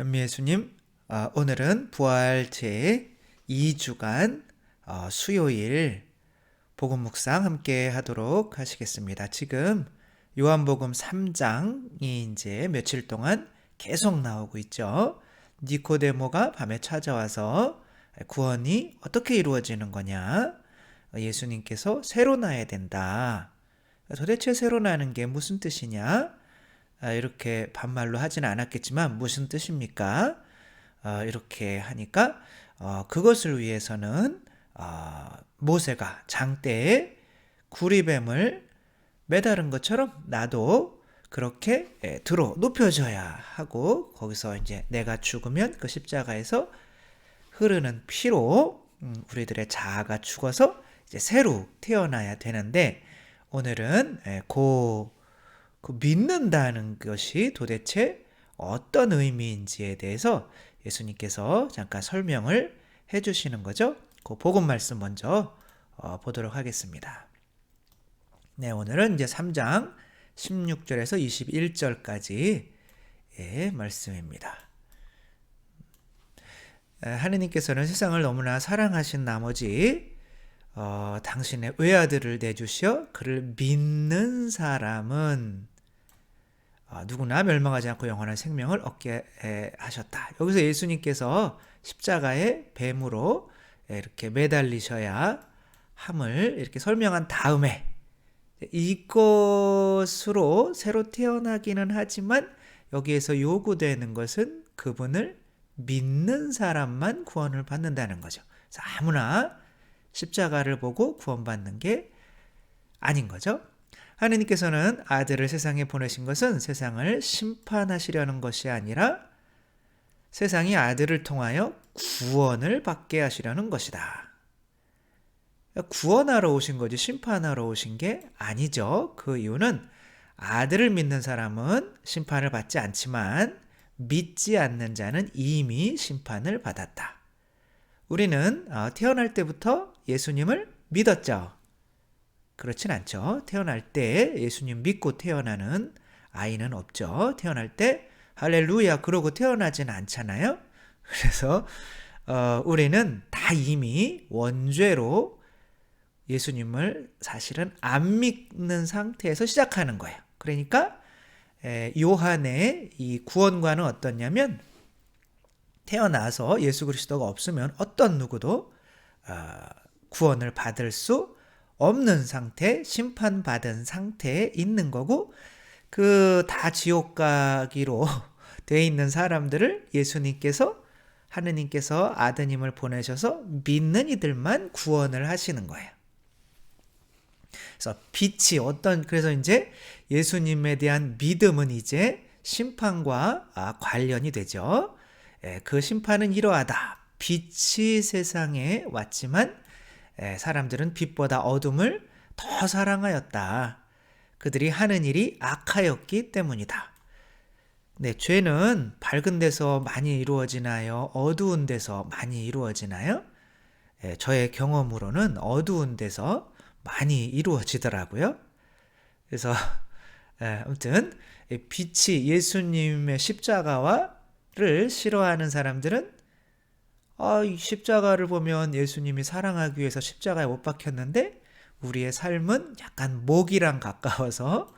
현미 예수님, 오늘은 부활 제 2주간 수요일 복음 묵상 함께 하도록 하시겠습니다. 지금 요한복음 3장이 이제 며칠 동안 계속 나오고 있죠. 니코데모가 밤에 찾아와서 구원이 어떻게 이루어지는 거냐? 예수님께서 새로 나야 된다. 도대체 새로 나는 게 무슨 뜻이냐? 이렇게 반말로 하지는 않았겠지만 무슨 뜻입니까? 이렇게 하니까 그것을 위해서는 모세가 장대에 구리뱀을 매다른 것처럼 나도 그렇게 들어 높여져야 하고, 거기서 이제 내가 죽으면 그 십자가에서 흐르는 피로 우리들의 자아가 죽어서 이제 새로 태어나야 되는데, 오늘은 그 믿는다는 것이 도대체 어떤 의미인지에 대해서 예수님께서 잠깐 설명을 해주시는 거죠. 그 복음 말씀 먼저 보도록 하겠습니다. 네, 오늘은 이제 3장 16절에서 21절까지의 말씀입니다. 하느님께서는 세상을 너무나 사랑하신 나머지 당신의 외아들을 내주시어 그를 믿는 사람은 누구나 멸망하지 않고 영원한 생명을 얻게 하셨다. 여기서 예수님께서 십자가에 뱀으로 이렇게 매달리셔야 함을 이렇게 설명한 다음에, 이것으로 새로 태어나기는 하지만 여기에서 요구되는 것은 그분을 믿는 사람만 구원을 받는다는 거죠. 그래서 아무나 십자가를 보고 구원받는 게 아닌 거죠. 하느님께서는 아들을 세상에 보내신 것은 세상을 심판하시려는 것이 아니라 세상이 아들을 통하여 구원을 받게 하시려는 것이다. 구원하러 오신 거지 심판하러 오신 게 아니죠. 그 이유는 아들을 믿는 사람은 심판을 받지 않지만 믿지 않는 자는 이미 심판을 받았다. 우리는 태어날 때부터 예수님을 믿었죠. 그렇진 않죠. 태어날 때 예수님 믿고 태어나는 아이는 없죠. 태어날 때 할렐루야 그러고 태어나진 않잖아요. 그래서 우리는 다 이미 원죄로 예수님을 사실은 안 믿는 상태에서 시작하는 거예요. 그러니까 요한의 이 구원과는 어떠냐면, 태어나서 예수 그리스도가 없으면 어떤 누구도 구원을 받을 수 없는 상태, 심판받은 상태에 있는 거고, 그 다 지옥 가기로 돼 있는 사람들을 하느님께서 아드님을 보내셔서 믿는 이들만 구원을 하시는 거예요. 그래서 그래서 이제 예수님에 대한 믿음은 이제 심판과 관련이 되죠. 그 심판은 이러하다. 빛이 세상에 왔지만 사람들은 빛보다 어둠을 더 사랑하였다. 그들이 하는 일이 악하였기 때문이다. 네, 죄는 밝은 데서 많이 이루어지나요? 어두운 데서 많이 이루어지나요? 저의 경험으로는 어두운 데서 많이 이루어지더라고요. 그래서 아무튼 빛이 예수님의 십자가를 싫어하는 사람들은 이 십자가를 보면 예수님이 사랑하기 위해서 십자가에 못 박혔는데 우리의 삶은 약간 목이랑 가까워서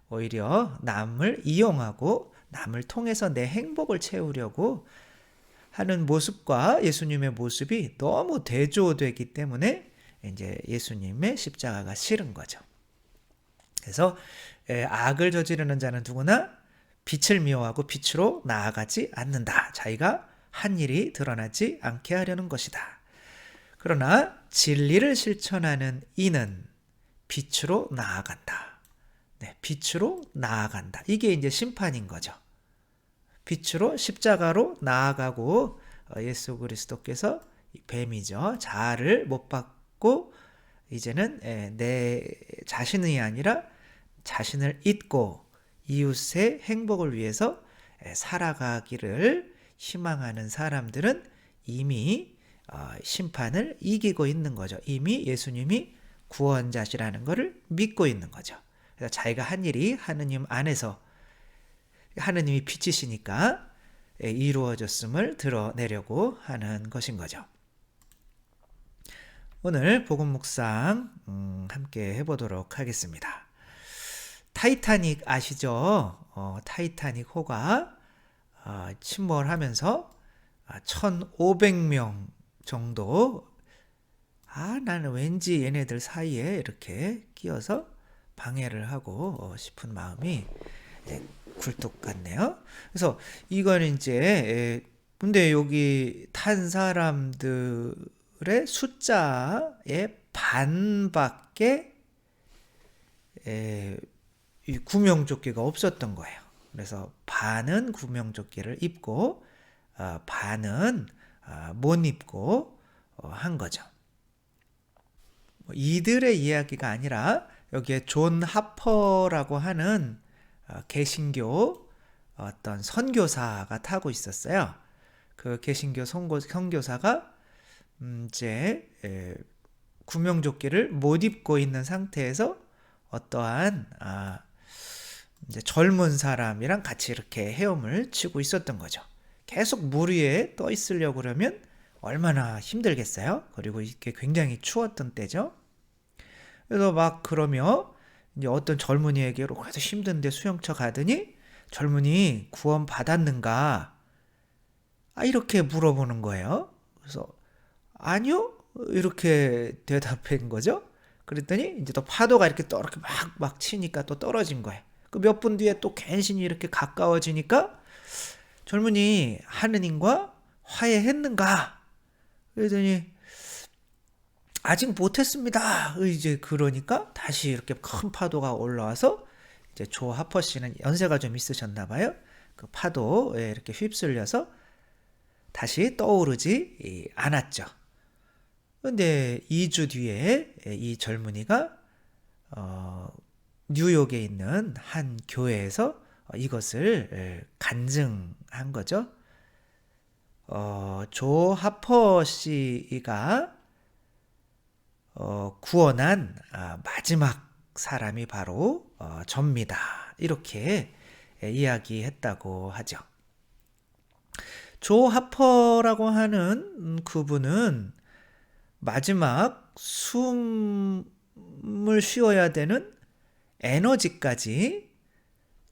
오히려 남을 이용하고 남을 통해서 내 행복을 채우려고 하는 모습과 예수님의 모습이 너무 대조되기 때문에 이제 예수님의 십자가가 싫은 거죠. 그래서 악을 저지르는 자는 누구나 빛을 미워하고 빛으로 나아가지 않는다. 자기가 한 일이 드러나지 않게 하려는 것이다. 그러나 진리를 실천하는 이는 빛으로 나아간다. 네, 빛으로 나아간다. 이게 이제 심판인 거죠. 빛으로 십자가로 나아가고, 예수 그리스도께서 뱀이죠. 자아를 못 받고 이제는 내 자신이 아니라 자신을 잊고 이웃의 행복을 위해서 살아가기를 희망하는 사람들은 이미 심판을 이기고 있는 거죠. 이미 예수님이 구원자시라는 것을 믿고 있는 거죠. 그래서 자기가 한 일이 하느님 안에서, 하느님이 빛이시니까 이루어졌음을 드러내려고 하는 것인 거죠. 오늘 복음 묵상 함께 해보도록 하겠습니다. 타이타닉 아시죠? 타이타닉 호가 침몰하면서 1,500명 정도 나는 왠지 얘네들 사이에 이렇게 끼어서 방해를 하고 싶은 마음이 굴뚝 같네요. 그래서 이거는 이제 근데 여기 탄 사람들의 숫자의 반밖에 이 구명조끼가 없었던 거예요. 그래서 반은 구명조끼를 입고 반은 못 입고 한 거죠. 이들의 이야기가 아니라 여기에 존 하퍼라고 하는 개신교 어떤 선교사가 타고 있었어요. 그 개신교 선교사가 이제 구명조끼를 못 입고 있는 상태에서 어떠한 이제 젊은 사람이랑 같이 이렇게 헤엄을 치고 있었던 거죠. 계속 물 위에 떠 있으려고 그러면 얼마나 힘들겠어요? 그리고 이게 굉장히 추웠던 때죠. 그래서 막 그러며 이제 어떤 젊은이에게로 그래도 힘든데 수영쳐 가더니 젊은이 구원 받았는가? 이렇게 물어보는 거예요. 그래서 아니요? 이렇게 대답한 거죠. 그랬더니 이제 또 파도가 이렇게 막 치니까 또 떨어진 거예요. 그 몇 분 뒤에 또 간신히 이렇게 가까워지니까 젊은이 하느님과 화해했는가? 그랬더니 아직 못했습니다. 이제 그러니까 다시 이렇게 큰 파도가 올라와서 이제 조 하퍼 씨는 연세가 좀 있으셨나 봐요. 그 파도에 이렇게 휩쓸려서 다시 떠오르지 않았죠. 근데 2주 뒤에 이 젊은이가 뉴욕에 있는 한 교회에서 이것을 간증한 거죠. 조 하퍼 씨가 구원한 마지막 사람이 바로 접니다. 이렇게 이야기했다고 하죠. 조 하퍼라고 하는 그분은 마지막 숨을 쉬어야 되는 에너지까지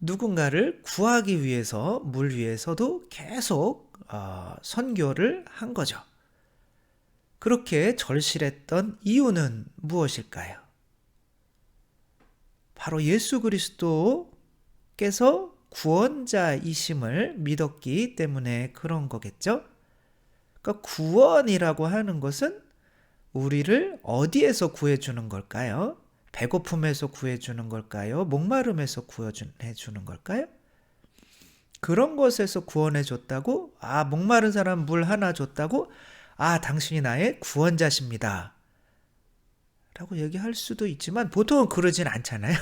누군가를 구하기 위해서 물 위에서도 계속 선교를 한 거죠. 그렇게 절실했던 이유는 무엇일까요? 바로 예수 그리스도께서 구원자이심을 믿었기 때문에 그런 거겠죠? 그러니까 구원이라고 하는 것은 우리를 어디에서 구해주는 걸까요? 배고픔에서 구해주는 걸까요? 목마름에서 구해주는 걸까요? 그런 것에서 구원해줬다고? 목마른 사람 물 하나 줬다고? 당신이 나의 구원자십니다. 라고 얘기할 수도 있지만 보통은 그러진 않잖아요.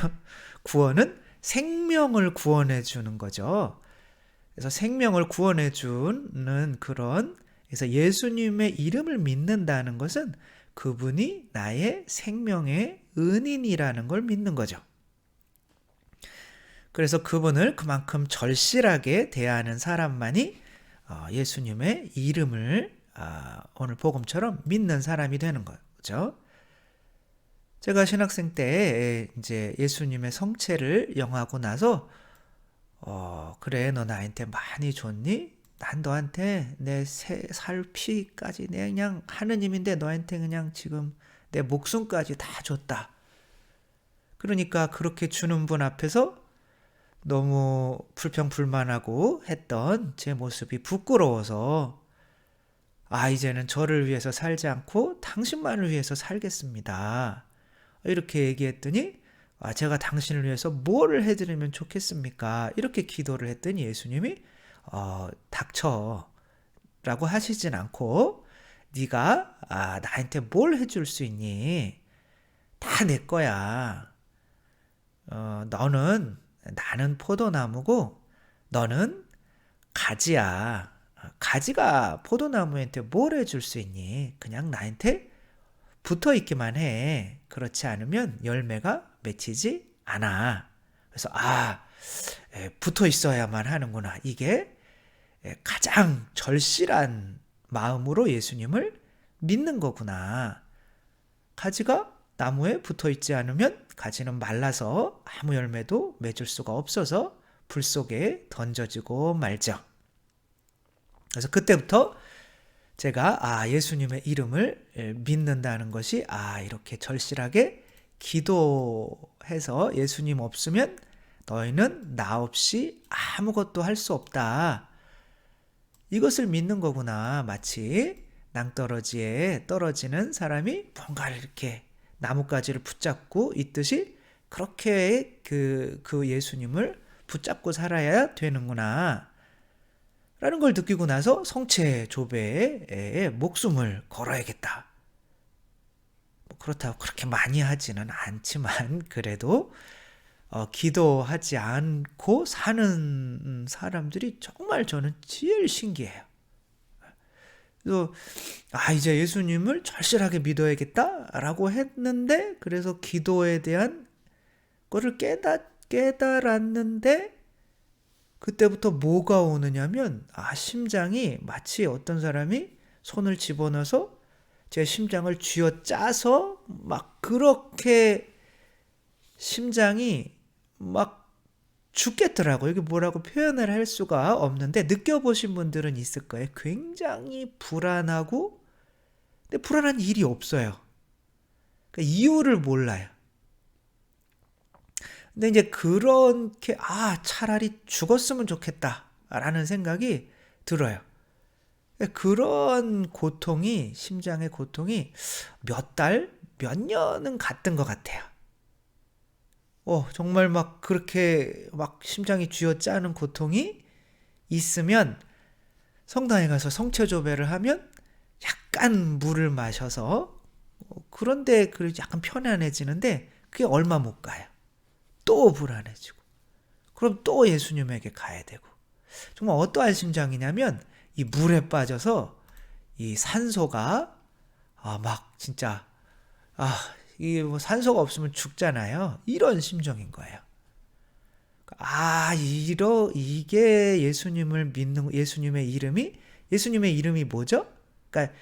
구원은 생명을 구원해주는 거죠. 그래서 생명을 구원해주는 그래서 예수님의 이름을 믿는다는 것은 그분이 나의 생명의 은인이라는 걸 믿는 거죠. 그래서 그분을 그만큼 절실하게 대하는 사람만이 예수님의 이름을 오늘 복음처럼 믿는 사람이 되는 거죠. 제가 신학생 때 이제 예수님의 성체를 영하고 나서 그래 너 나한테 많이 줬니? 난 너한테 내 살 피까지 내 그냥 하느님인데 너한테 그냥 지금 내 목숨까지 다 줬다. 그러니까 그렇게 주는 분 앞에서 너무 불평불만하고 했던 제 모습이 부끄러워서 이제는 저를 위해서 살지 않고 당신만을 위해서 살겠습니다. 이렇게 얘기했더니 제가 당신을 위해서 뭐를 해드리면 좋겠습니까? 이렇게 기도를 했더니 예수님이 닥쳐 라고 하시진 않고 네가 나한테 뭘 해줄 수 있니? 다 내 거야. 나는 포도나무고 너는 가지야. 가지가 포도나무한테 뭘 해줄 수 있니? 그냥 나한테 붙어 있기만 해. 그렇지 않으면 열매가 맺히지 않아. 그래서 붙어 있어야만 하는구나. 이게 가장 절실한 마음으로 예수님을 믿는 거구나. 가지가 나무에 붙어 있지 않으면 가지는 말라서 아무 열매도 맺을 수가 없어서 불 속에 던져지고 말죠. 그래서 그때부터 제가 예수님의 이름을 믿는다는 것이 이렇게 절실하게 기도해서 예수님 없으면 너희는 나 없이 아무것도 할 수 없다. 이것을 믿는 거구나. 마치 낭떠러지에 떨어지는 사람이 뭔가를 이렇게 나뭇가지를 붙잡고 있듯이 그렇게 그 예수님을 붙잡고 살아야 되는구나. 라는 걸 느끼고 나서 성체 조배에 목숨을 걸어야겠다. 그렇다고 그렇게 많이 하지는 않지만 그래도 기도하지 않고 사는 사람들이 정말 저는 제일 신기해요. 그래서 이제 예수님을 절실하게 믿어야겠다라고 했는데 그래서 기도에 대한 거를 깨달았는데 그때부터 뭐가 오느냐면 심장이 마치 어떤 사람이 손을 집어넣어서 제 심장을 쥐어짜서 막 그렇게 심장이 막 죽겠더라고요. 이게 뭐라고 표현을 할 수가 없는데 느껴보신 분들은 있을 거예요. 굉장히 불안하고 근데 불안한 일이 없어요. 그러니까 이유를 몰라요. 근데 이제 그렇게 차라리 죽었으면 좋겠다라는 생각이 들어요. 그런 고통이 심장의 고통이 몇 달, 몇 년은 갔던 것 같아요. 정말 막 그렇게 막 심장이 쥐어짜는 고통이 있으면 성당에 가서 성체조배를 하면 약간 물을 마셔서 그런데 약간 편안해지는데 그게 얼마 못 가요. 또 불안해지고 그럼 또 예수님에게 가야 되고 정말 어떠한 심장이냐면 이 물에 빠져서 이 산소가 막 진짜 이게 뭐 산소가 없으면 죽잖아요. 이런 심정인 거예요. 이게 예수님을 믿는 예수님의 이름이 뭐죠? 그러니까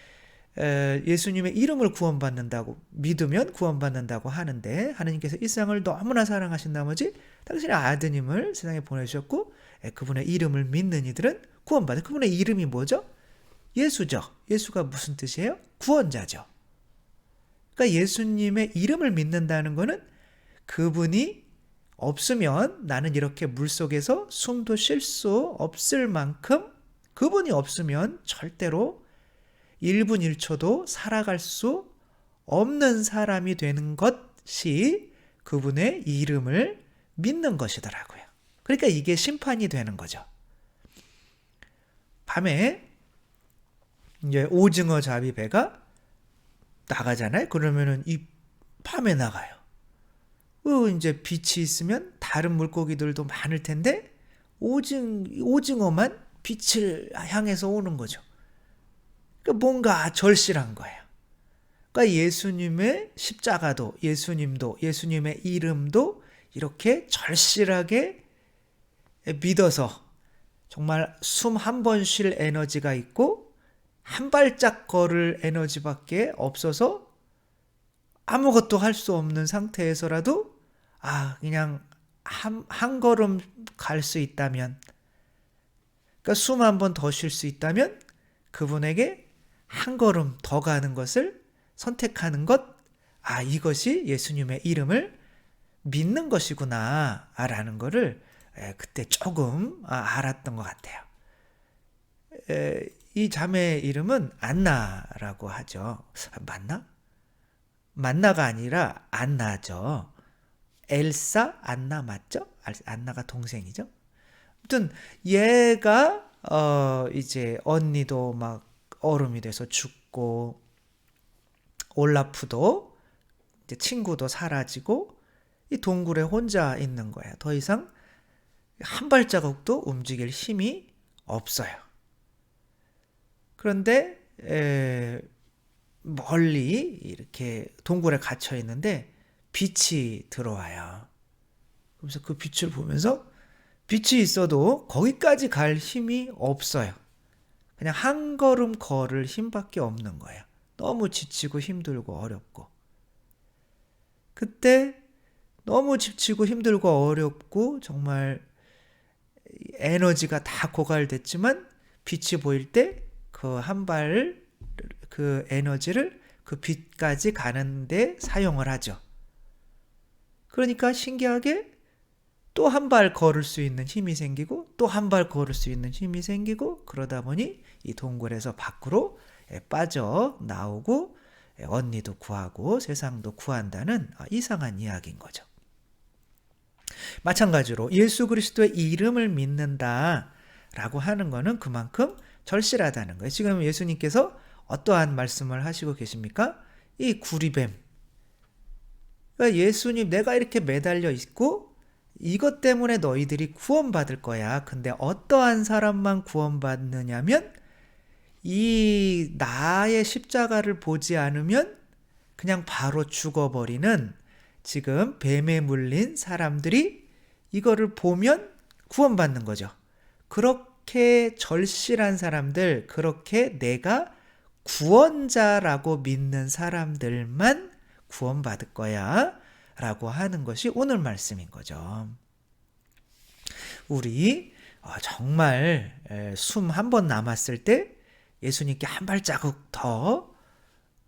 예수님의 이름을 구원받는다고 믿으면 구원받는다고 하는데 하나님께서 이 세상을 너무나 사랑하신 나머지 당신의 아드님을 세상에 보내주셨고 그분의 이름을 믿는 이들은 구원받아요. 그분의 이름이 뭐죠? 예수죠. 예수가 무슨 뜻이에요? 구원자죠. 그러니까 예수님의 이름을 믿는다는 것은 그분이 없으면 나는 이렇게 물속에서 숨도 쉴 수 없을 만큼 그분이 없으면 절대로 1분 1초도 살아갈 수 없는 사람이 되는 것이 그분의 이름을 믿는 것이더라고요. 그러니까 이게 심판이 되는 거죠. 밤에 이제 오징어 잡이 배가 나가잖아요. 그러면은 이 밤에 나가요. 이제 빛이 있으면 다른 물고기들도 많을 텐데 오징어만 빛을 향해서 오는 거죠. 그러니까 뭔가 절실한 거예요. 그러니까 예수님의 십자가도 예수님도 예수님의 이름도 이렇게 절실하게 믿어서 정말 숨 한 번 쉴 에너지가 있고 한 발짝 걸을 에너지밖에 없어서 아무것도 할 수 없는 상태에서라도 그냥 한 걸음 갈 수 있다면 그러니까 숨 한 번 더 쉴 수 있다면 그분에게 한 걸음 더 가는 것을 선택하는 것 이것이 예수님의 이름을 믿는 것이구나 라는 것을 그때 조금 알았던 것 같아요. 이 자매의 이름은 안나라고 하죠. 맞나? 만나가 아니라 안나죠. 엘사 안나 맞죠? 안나가 동생이죠. 아무튼 얘가 이제 언니도 막 얼음이 돼서 죽고 올라프도 이제 친구도 사라지고 이 동굴에 혼자 있는 거야. 더 이상 한 발자국도 움직일 힘이 없어요. 그런데 멀리 이렇게 동굴에 갇혀 있는데 빛이 들어와요. 그래서 그 빛을 보면서 빛이 있어도 거기까지 갈 힘이 없어요. 그냥 한 걸음 걸을 힘밖에 없는 거예요. 너무 지치고 힘들고 어렵고. 그때 너무 지치고 힘들고 어렵고 정말 에너지가 다 고갈됐지만 빛이 보일 때 그 한 발 그 에너지를 그 빛까지 가는데 사용을 하죠. 그러니까 신기하게 또 한 발 걸을 수 있는 힘이 생기고 또 한 발 걸을 수 있는 힘이 생기고 그러다 보니 이 동굴에서 밖으로 빠져 나오고 언니도 구하고 세상도 구한다는 이상한 이야기인 거죠. 마찬가지로 예수 그리스도의 이름을 믿는다라고 하는 거는 그만큼 절실하다는 거예요. 지금 예수님께서 어떠한 말씀을 하시고 계십니까? 이 구리뱀. 그러니까 예수님 내가 이렇게 매달려 있고 이것 때문에 너희들이 구원받을 거야. 근데 어떠한 사람만 구원받느냐면 이 나의 십자가를 보지 않으면 그냥 바로 죽어버리는 지금 뱀에 물린 사람들이 이거를 보면 구원받는 거죠. 그렇게 절실한 사람들, 그렇게 내가 구원자라고 믿는 사람들만 구원받을 거야 라고 하는 것이 오늘 말씀인 거죠. 우리 정말 숨 한 번 남았을 때 예수님께 한 발자국 더,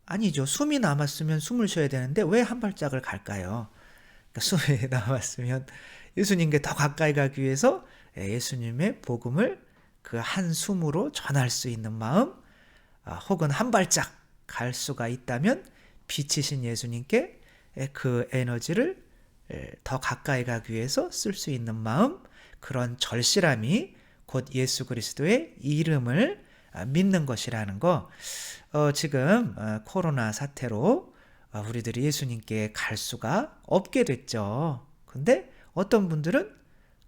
아니죠, 숨이 남았으면 숨을 쉬어야 되는데 왜 한 발짝을 갈까요? 그러니까 숨이 남았으면 예수님께 더 가까이 가기 위해서 예수님의 복음을 그 한 숨으로 전할 수 있는 마음, 혹은 한 발짝 갈 수가 있다면 빛이신 예수님께 그 에너지를 더 가까이 가기 위해서 쓸 수 있는 마음, 그런 절실함이 곧 예수 그리스도의 이름을 믿는 것이라는 거. 지금 코로나 사태로 우리들이 예수님께 갈 수가 없게 됐죠. 근데 어떤 분들은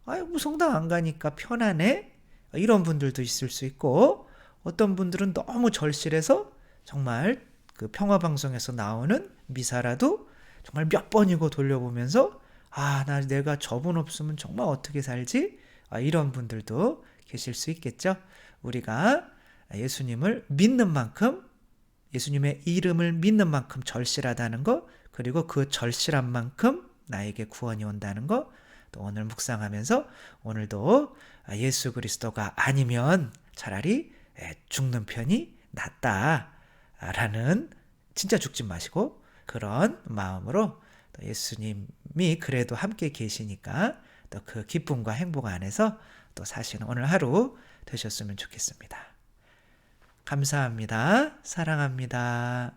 뭐 성당 안 가니까 편하네, 이런 분들도 있을 수 있고, 어떤 분들은 너무 절실해서 정말 그 평화방송에서 나오는 미사라도 정말 몇 번이고 돌려보면서 내가 저분 없으면 정말 어떻게 살지? 이런 분들도 계실 수 있겠죠. 우리가 예수님을 믿는 만큼, 예수님의 이름을 믿는 만큼 절실하다는 거, 그리고 그 절실한 만큼 나에게 구원이 온다는 거, 또 오늘 묵상하면서 오늘도 예수 그리스도가 아니면 차라리 죽는 편이 낫다라는, 진짜 죽지 마시고 그런 마음으로 또 예수님이 그래도 함께 계시니까 또 그 기쁨과 행복 안에서 또 사시는 오늘 하루 되셨으면 좋겠습니다. 감사합니다. 사랑합니다.